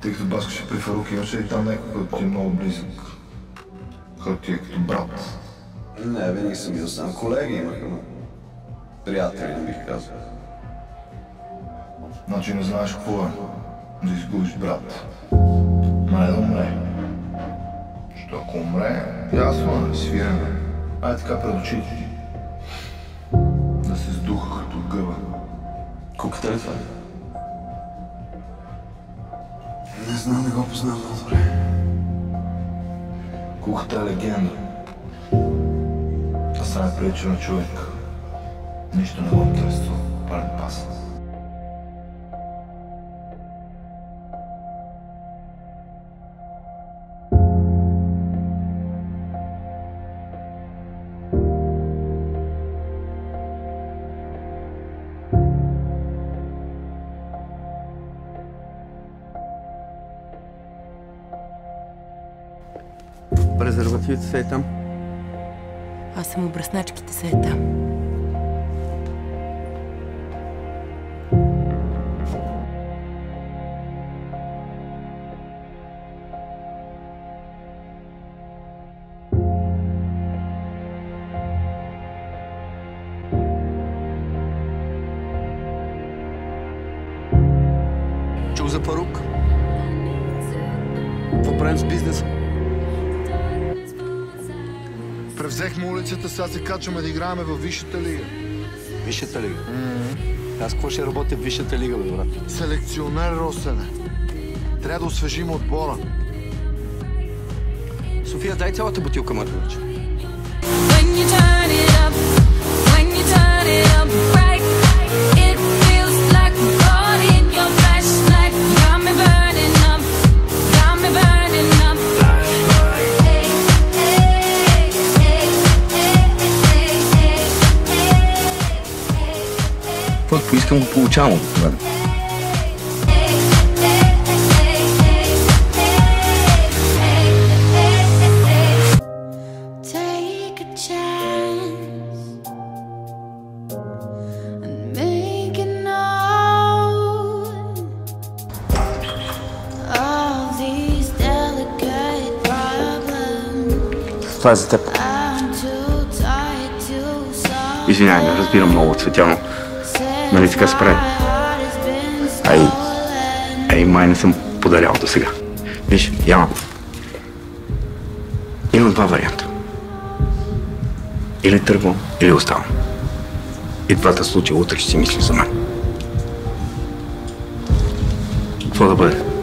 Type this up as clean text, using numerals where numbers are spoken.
Тъй като баскаше при Фарук, имаше ли там някой, който ти е много близък? Който ти е като брат? Не, винаги съм бил сам. Колеги имаха, но приятели не бих казал. Значи не знаеш какво е да изгубиш брат. Май да умре. Защото ако умре, ясно е, свираме. Ай така пред очите ти. Да се сдуха като гъба. Куката ли това? Не знам, не го познавам много добре. Куката е легенда. А сега е прилича на човек. Нищо не го интересува. Пален пас. Презервативите са и там. А самобръсначките са и там. Чух за Фарук. Какво правим с бизнеса? Превзехме улицата, сега се качваме да играем във Висшата лига. Висшата лига? Аз какво ще работя в Висшата лига, бе, брат? Селекционер, Росене. Трябва да освежим отбора. София, дай цялата бутилка, мъртва вече. Каквото поискам, го получавам от това. Това е за теб. Извинявай, не разбирам много, Цветя, но нали така се прави? Ай, май не съм подарял до сега. Виж, Яна, имам два варианта. Или тръгвам, или оставам. И двата случая утре ще си мисли за мен. Какво да бъде?